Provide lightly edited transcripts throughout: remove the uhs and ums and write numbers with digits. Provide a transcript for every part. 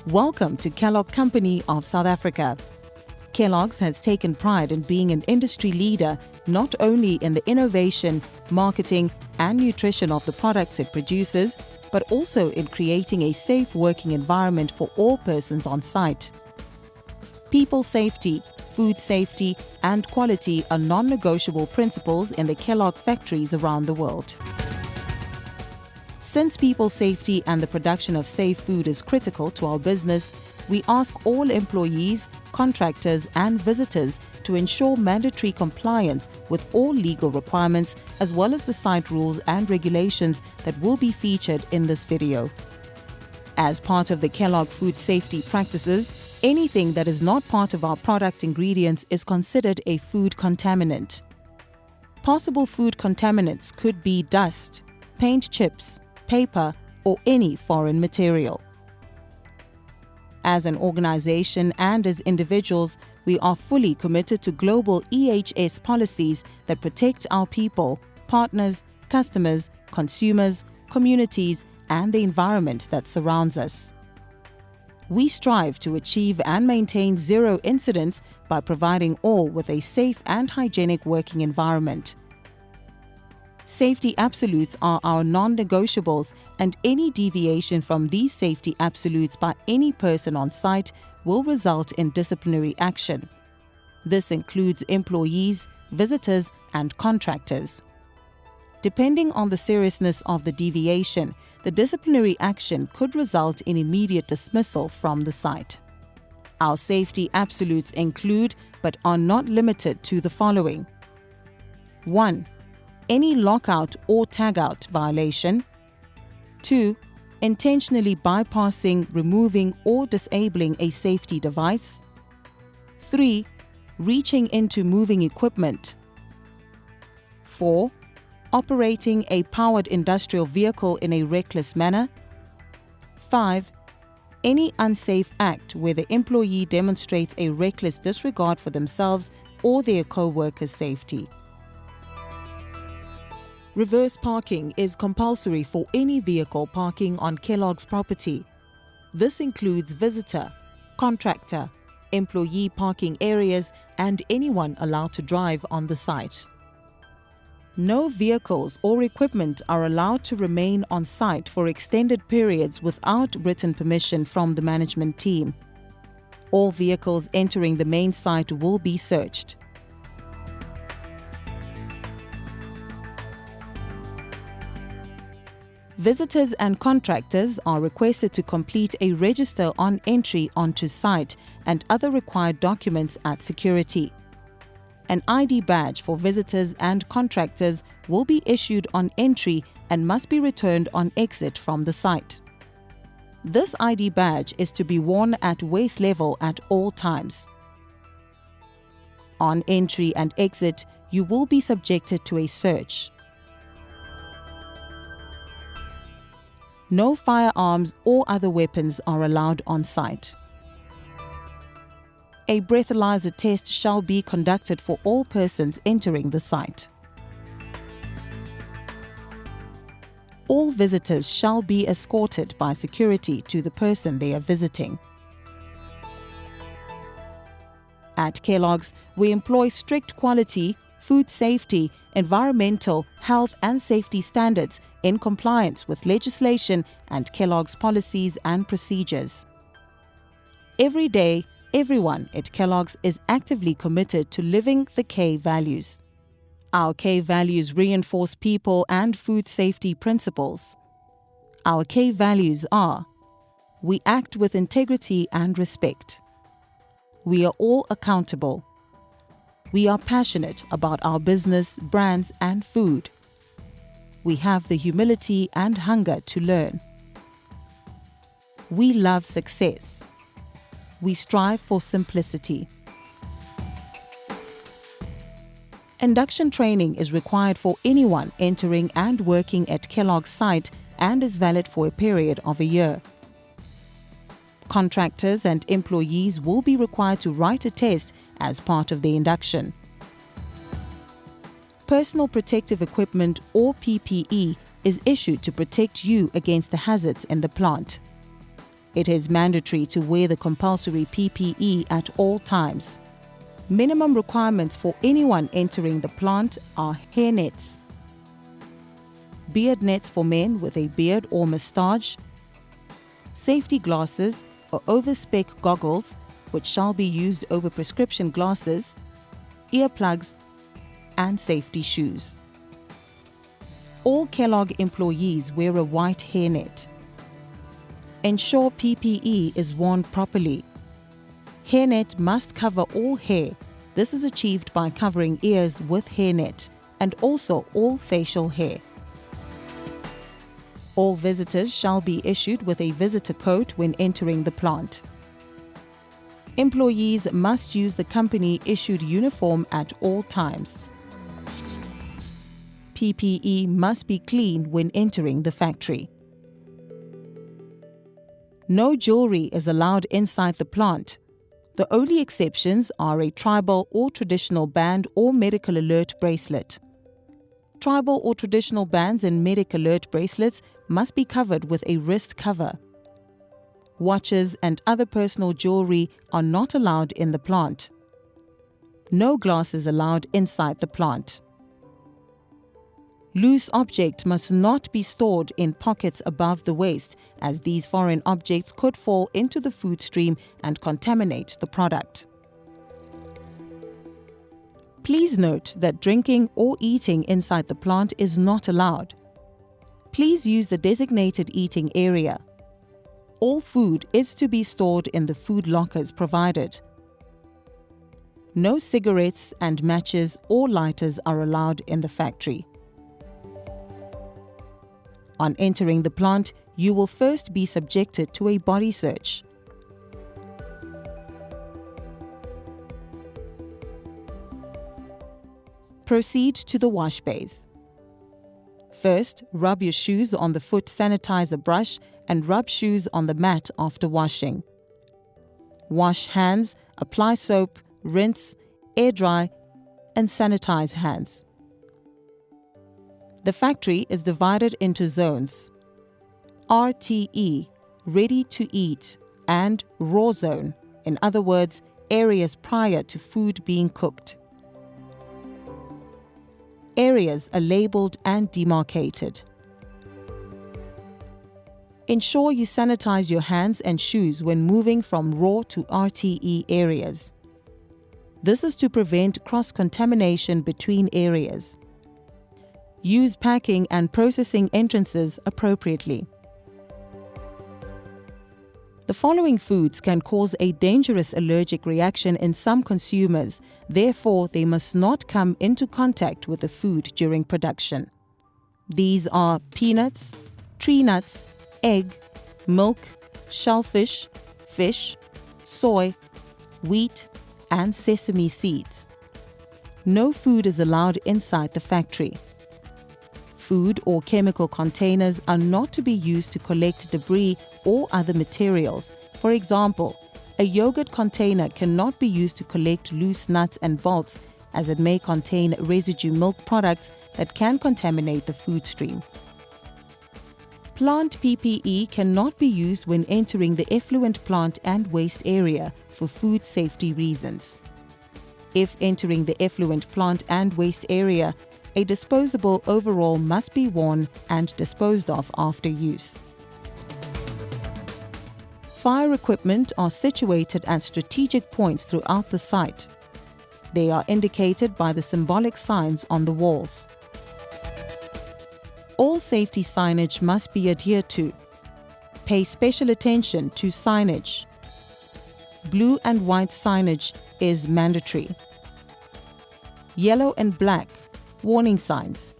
Welcome to Kellogg Company of South Africa. Kellogg's has taken pride in being an industry leader not only in the innovation, marketing, and nutrition of the products it produces, but also in creating a safe working environment for all persons on site. People safety, food safety, and quality are non-negotiable principles in the Kellogg factories around the world. Since people safety and the production of safe food is critical to our business, we ask all employees, contractors, and visitors to ensure mandatory compliance with all legal requirements as well as the site rules and regulations that will be featured in this video. As part of the Kellogg food safety practices, anything that is not part of our product ingredients is considered a food contaminant. Possible food contaminants could be dust, paint chips, paper, or any foreign material. As an organization and as individuals, we are fully committed to global EHS policies that protect our people, partners, customers, consumers, communities, and the environment that surrounds us. We strive to achieve and maintain zero incidents by providing all with a safe and hygienic working environment. Safety absolutes are our non-negotiables, and any deviation from these safety absolutes by any person on site will result in disciplinary action. This includes employees, visitors, and contractors. Depending on the seriousness of the deviation, the disciplinary action could result in immediate dismissal from the site. Our safety absolutes include, but are not limited to, the following. 1. Any lockout or tagout violation. 2. Intentionally bypassing, removing, or disabling a safety device. 3. Reaching into moving equipment. 4. Operating a powered industrial vehicle in a reckless manner. 5. Any unsafe act where the employee demonstrates a reckless disregard for themselves or their co-workers' safety. Reverse parking is compulsory for any vehicle parking on Kellogg's property. This includes visitor, contractor, employee parking areas, and anyone allowed to drive on the site. No vehicles or equipment are allowed to remain on site for extended periods without written permission from the management team. All vehicles entering the main site will be searched. Visitors and contractors are requested to complete a register on entry onto site and other required documents at security. An ID badge for visitors and contractors will be issued on entry and must be returned on exit from the site. This ID badge is to be worn at waist level at all times. On entry and exit, you will be subjected to a search. No firearms or other weapons are allowed on site. A breathalyzer test shall be conducted for all persons entering the site. All visitors shall be escorted by security to the person they are visiting. At Kellogg's, we employ strict quality, food safety, environmental, health and safety standards in compliance with legislation and Kellogg's policies and procedures. Every day, everyone at Kellogg's is actively committed to living the K values. Our K values reinforce people and food safety principles. Our K values are: we act with integrity and respect. We are all accountable. We are passionate about our business, brands, and food. We have the humility and hunger to learn. We love success. We strive for simplicity. Induction training is required for anyone entering and working at Kellogg's site and is valid for a period of a year. Contractors and employees will be required to write a test as part of the induction. Personal protective equipment or PPE is issued to protect you against the hazards in the plant. It is mandatory to wear the compulsory PPE at all times. Minimum requirements for anyone entering the plant are hair nets, beard nets for men with a beard or moustache, safety glasses or over-spec goggles, which shall be used over prescription glasses, earplugs, and safety shoes. All Kellogg employees wear a white hairnet. Ensure PPE is worn properly. Hairnet must cover all hair. This is achieved by covering ears with hairnet and also all facial hair. All visitors shall be issued with a visitor coat when entering the plant. Employees must use the company-issued uniform at all times. PPE must be clean when entering the factory. No jewelry is allowed inside the plant. The only exceptions are a tribal or traditional band or medical alert bracelet. Tribal or traditional bands and medical alert bracelets must be covered with a wrist cover. Watches and other personal jewelry are not allowed in the plant. No glass is allowed inside the plant. Loose objects must not be stored in pockets above the waist, as these foreign objects could fall into the food stream and contaminate the product. Please note that drinking or eating inside the plant is not allowed. Please use the designated eating area. All food is to be stored in the food lockers provided. No cigarettes and matches or lighters are allowed in the factory. On entering the plant, you will first be subjected to a body search. Proceed to the wash bays. First, rub your shoes on the foot sanitizer brush and rub shoes on the mat after washing. Wash hands, apply soap, rinse, air dry, and sanitize hands. The factory is divided into zones: RTE, ready to eat, and raw zone, in other words, areas prior to food being cooked. Areas are labeled and demarcated. Ensure you sanitize your hands and shoes when moving from raw to RTE areas. This is to prevent cross-contamination between areas. Use packing and processing entrances appropriately. The following foods can cause a dangerous allergic reaction in some consumers, therefore they must not come into contact with the food during production. These are peanuts, tree nuts, egg, milk, shellfish, fish, soy, wheat, and sesame seeds. No food is allowed inside the factory. Food or chemical containers are not to be used to collect debris or other materials. For example, a yogurt container cannot be used to collect loose nuts and bolts, as it may contain residue milk products that can contaminate the food stream. Plant PPE cannot be used when entering the effluent plant and waste area for food safety reasons. If entering the effluent plant and waste area, a disposable overall must be worn and disposed of after use. Fire equipment are situated at strategic points throughout the site. They are indicated by the symbolic signs on the walls. All safety signage must be adhered to. Pay special attention to signage. Blue and white signage is mandatory. Yellow and black, warning signs.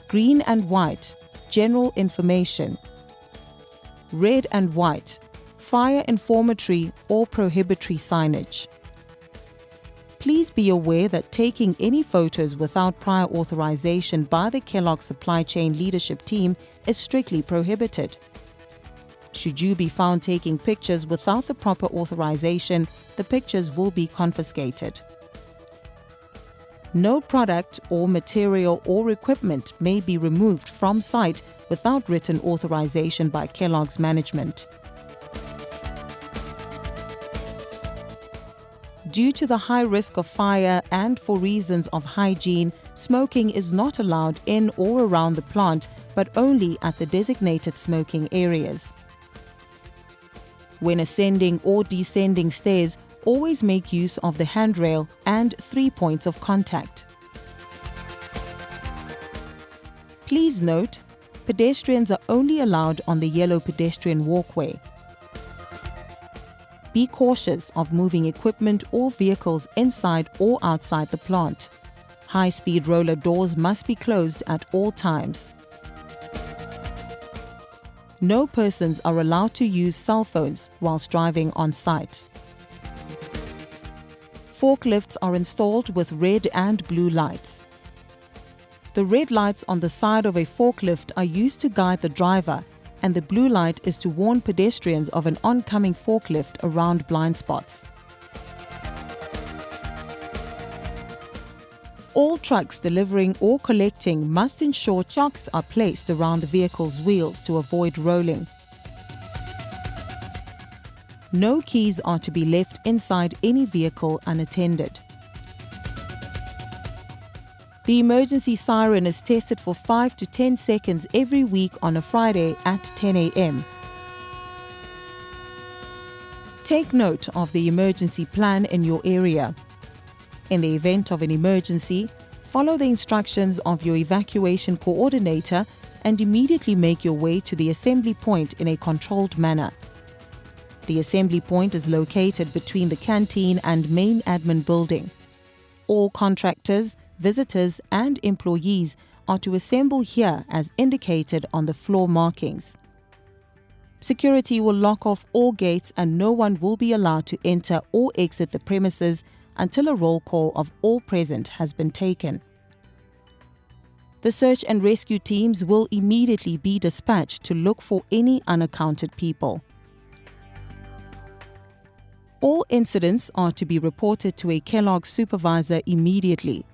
Green and white, general information. Red and white, fire informatory or prohibitory signage. Please be aware that taking any photos without prior authorization by the Kellogg supply chain leadership team is strictly prohibited. Should you be found taking pictures without the proper authorization, the pictures will be confiscated. No product or material or equipment may be removed from site without written authorization by Kellogg's management. Due to the high risk of fire and for reasons of hygiene, smoking is not allowed in or around the plant, but only at the designated smoking areas. When ascending or descending stairs, always make use of the handrail and 3 points of contact. Please note, pedestrians are only allowed on the yellow pedestrian walkway. Be cautious of moving equipment or vehicles inside or outside the plant. High-speed roller doors must be closed at all times. No persons are allowed to use cell phones whilst driving on site. Forklifts are installed with red and blue lights. The red lights on the side of a forklift are used to guide the driver, and the blue light is to warn pedestrians of an oncoming forklift around blind spots. All trucks delivering or collecting must ensure chocks are placed around the vehicle's wheels to avoid rolling. No keys are to be left inside any vehicle unattended. The emergency siren is tested for 5 to 10 seconds every week on a Friday at 10 a.m. Take note of the emergency plan in your area. In the event of an emergency, follow the instructions of your evacuation coordinator and immediately make your way to the assembly point in a controlled manner. The assembly point is located between the canteen and main admin building. All contractors, visitors and employees are to assemble here as indicated on the floor markings. Security will lock off all gates and no one will be allowed to enter or exit the premises until a roll call of all present has been taken. The search and rescue teams will immediately be dispatched to look for any unaccounted people. All incidents are to be reported to a Kellogg supervisor immediately.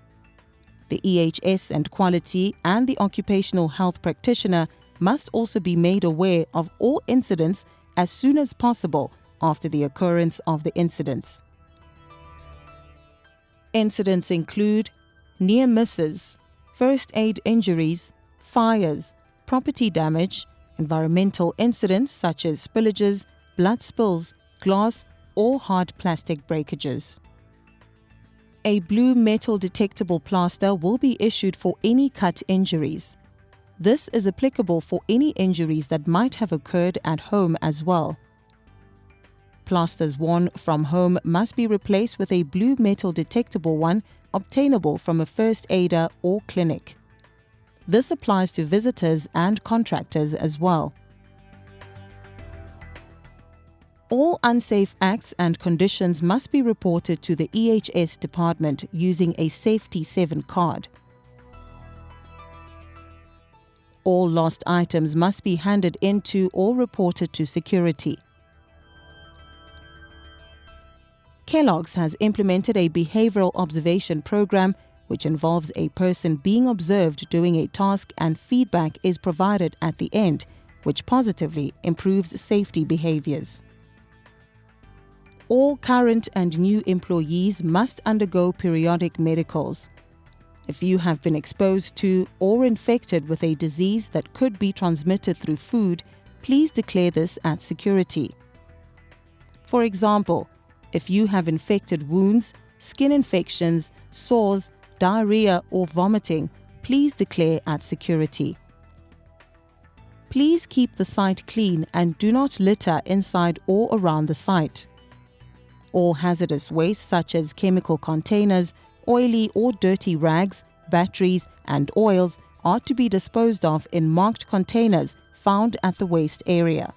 The EHS and quality and the occupational health practitioner must also be made aware of all incidents as soon as possible after the occurrence of the incidents. Incidents include near misses, first aid injuries, fires, property damage, environmental incidents such as spillages, blood spills, glass or hard plastic breakages. A blue metal detectable plaster will be issued for any cut injuries. This is applicable for any injuries that might have occurred at home as well. Plasters worn from home must be replaced with a blue metal detectable one obtainable from a first aider or clinic. This applies to visitors and contractors as well. All unsafe acts and conditions must be reported to the EHS department using a Safety 7 card. All lost items must be handed into or reported to security. Kellogg's has implemented a behavioral observation program which involves a person being observed doing a task and feedback is provided at the end, which positively improves safety behaviors. All current and new employees must undergo periodic medicals. If you have been exposed to or infected with a disease that could be transmitted through food, please declare this at security. For example, if you have infected wounds, skin infections, sores, diarrhea or vomiting, please declare at security. Please keep the site clean and do not litter inside or around the site. All hazardous waste such as chemical containers, oily or dirty rags, batteries and oils are to be disposed of in marked containers found at the waste area.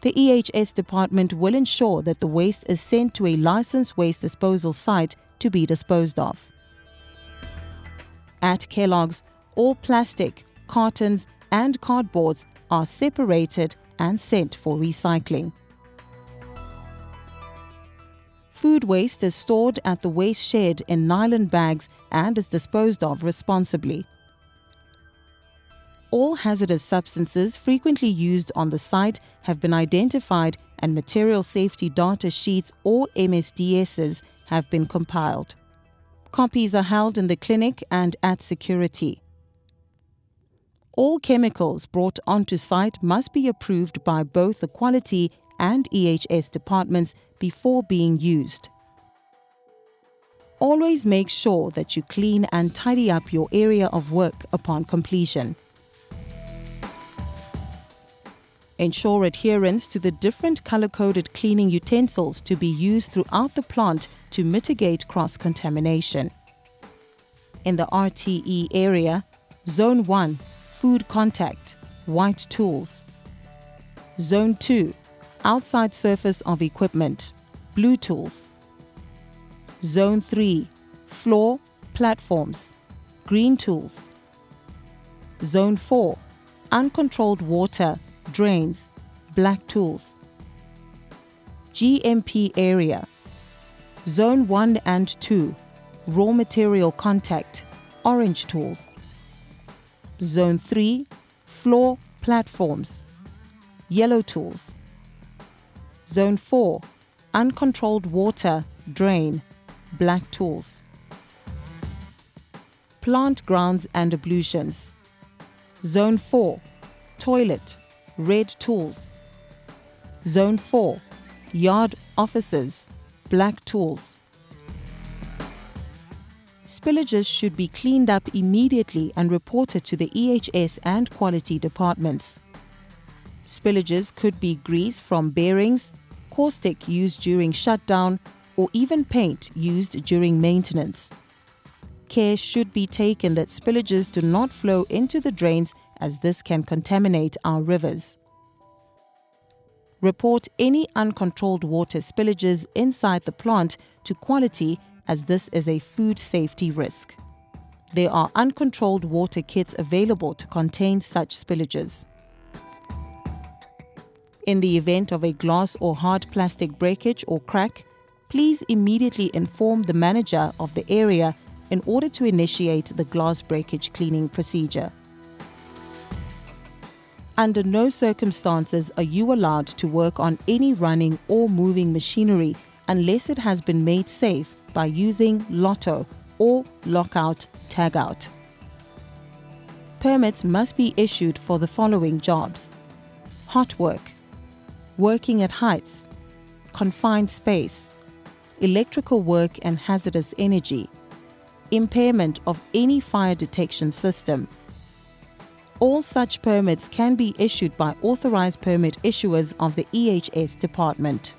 The EHS department will ensure that the waste is sent to a licensed waste disposal site to be disposed of. At Kellogg's, all plastic, cartons and cardboards are separated and sent for recycling. Food waste is stored at the waste shed in nylon bags and is disposed of responsibly. All hazardous substances frequently used on the site have been identified and material safety data sheets or MSDSs have been compiled. Copies are held in the clinic and at security. All chemicals brought onto site must be approved by both the quality and EHS departments before being used. Always make sure that you clean and tidy up your area of work upon completion. Ensure adherence to the different color-coded cleaning utensils to be used throughout the plant to mitigate cross-contamination. In the RTE area, Zone 1, Food Contact, White Tools. Zone 2, Outside Surface of Equipment, Blue Tools. Zone 3, Floor, Platforms, Green Tools. Zone 4, Uncontrolled Water, Drains, Black Tools. GMP area, Zone 1 and 2, Raw Material Contact, Orange Tools. Zone 3, Floor, Platforms, Yellow Tools. Zone 4, Uncontrolled Water, Drain, Black Tools. Plant grounds and ablutions. Zone 4, Toilet, Red Tools. Zone 4, Yard Offices, Black Tools. Spillages should be cleaned up immediately and reported to the EHS and quality departments. Spillages could be grease from bearings, caustic used during shutdown, or even paint used during maintenance. Care should be taken that spillages do not flow into the drains, as this can contaminate our rivers. Report any uncontrolled water spillages inside the plant to quality, as this is a food safety risk. There are uncontrolled water kits available to contain such spillages. In the event of a glass or hard plastic breakage or crack, please immediately inform the manager of the area in order to initiate the glass breakage cleaning procedure. Under no circumstances are you allowed to work on any running or moving machinery unless it has been made safe by using Lotto or Lockout Tagout. Permits must be issued for the following jobs: hot work, working at heights, confined space, electrical work and hazardous energy, impairment of any fire detection system. All such permits can be issued by authorized permit issuers of the EHS department.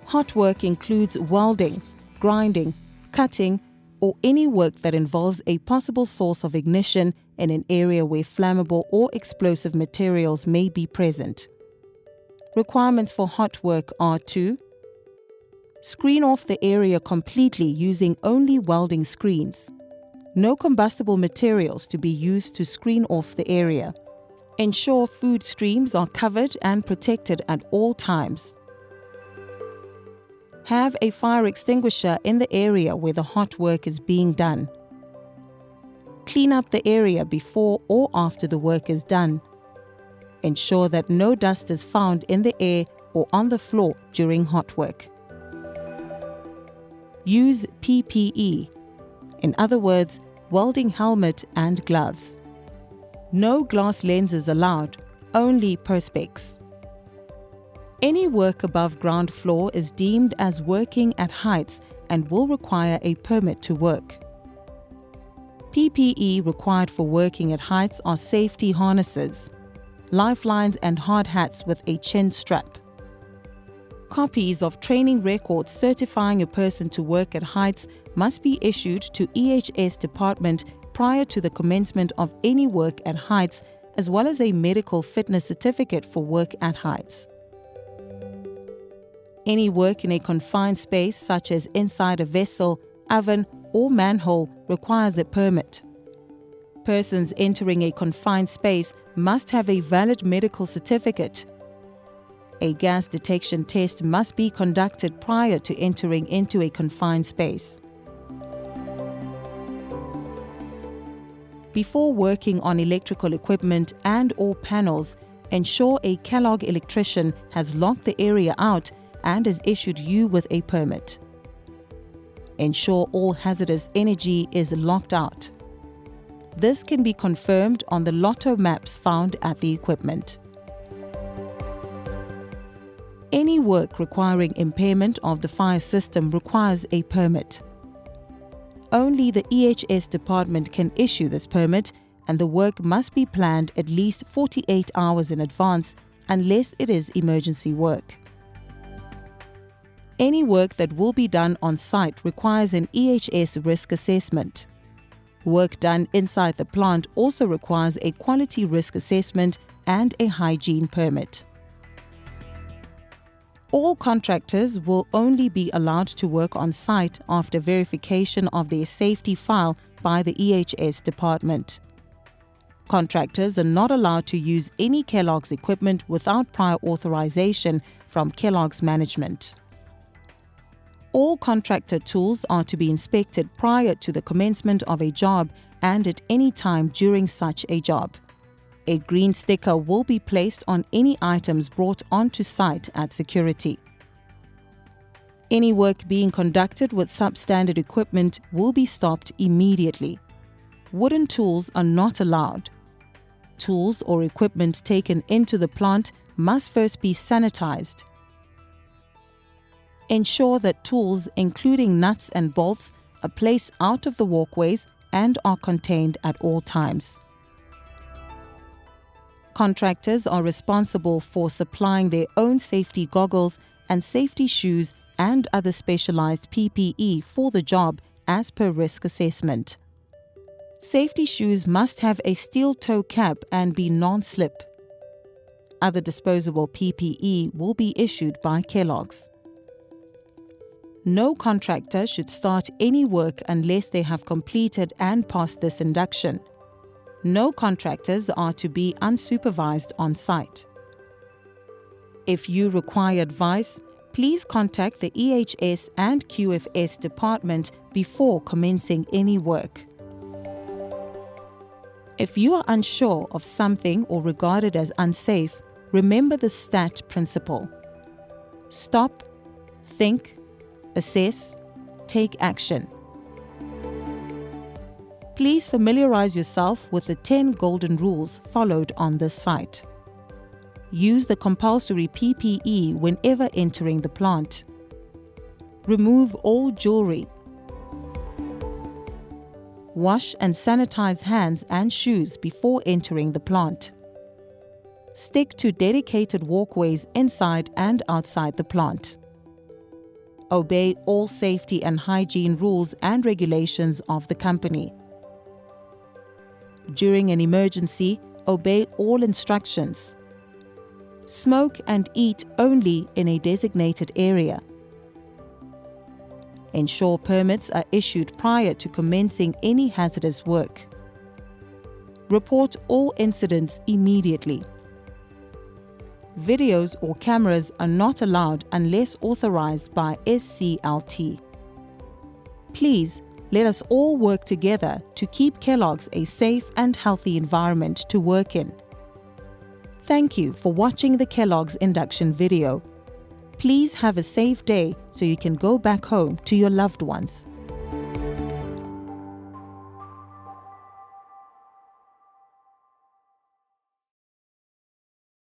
Hot work includes welding, grinding, cutting, or any work that involves a possible source of ignition in an area where flammable or explosive materials may be present. Requirements for hot work are to screen off the area completely using only welding screens. No combustible materials to be used to screen off the area. Ensure food streams are covered and protected at all times. Have a fire extinguisher in the area where the hot work is being done. Clean up the area before or after the work is done. Ensure that no dust is found in the air or on the floor during hot work. Use PPE. In other words, welding helmet and gloves. No glass lenses allowed, only perspex. Any work above ground floor is deemed as working at heights and will require a permit to work. PPE required for working at heights are safety harnesses, lifelines and hard hats with a chin strap. Copies of training records certifying a person to work at heights must be issued to EHS department prior to the commencement of any work at heights, as well as a medical fitness certificate for work at heights. Any work in a confined space, such as inside a vessel, oven, or manhole, requires a permit. Persons entering a confined space must have a valid medical certificate. A gas detection test must be conducted prior to entering into a confined space. Before working on electrical equipment and/or panels, ensure a Kellogg electrician has locked the area out and has issued you with a permit. Ensure all hazardous energy is locked out. This can be confirmed on the lotto maps found at the equipment. Any work requiring impairment of the fire system requires a permit. Only the EHS department can issue this permit, and the work must be planned at least 48 hours in advance unless it is emergency work. Any work that will be done on site requires an EHS risk assessment. Work done inside the plant also requires a quality risk assessment and a hygiene permit. All contractors will only be allowed to work on site after verification of their safety file by the EHS department. Contractors are not allowed to use any Kellogg's equipment without prior authorization from Kellogg's management. All contractor tools are to be inspected prior to the commencement of a job and at any time during such a job. A green sticker will be placed on any items brought onto site at security. Any work being conducted with substandard equipment will be stopped immediately. Wooden tools are not allowed. Tools or equipment taken into the plant must first be sanitized. Ensure that tools, including nuts and bolts, are placed out of the walkways and are contained at all times. Contractors are responsible for supplying their own safety goggles and safety shoes and other specialized PPE for the job as per risk assessment. Safety shoes must have a steel toe cap and be non-slip. Other disposable PPE will be issued by Kellogg's. No contractor should start any work unless they have completed and passed this induction. No contractors are to be unsupervised on site. If you require advice, please contact the EHS and QFS department before commencing any work. If you are unsure of something or regard it as unsafe, remember the STAT principle. Stop, think, assess, take action. Please familiarize yourself with the 10 golden rules followed on this site. Use the compulsory PPE whenever entering the plant. Remove all jewelry. Wash and sanitize hands and shoes before entering the plant. Stick to dedicated walkways inside and outside the plant. Obey all safety and hygiene rules and regulations of the company. During an emergency, obey all instructions. Smoke and eat only in a designated area. Ensure permits are issued prior to commencing any hazardous work. Report all incidents immediately. Videos or cameras are not allowed unless authorized by SCLT. Please, let us all work together to keep Kellogg's a safe and healthy environment to work in. Thank you for watching the Kellogg's induction video. Please have a safe day so you can go back home to your loved ones.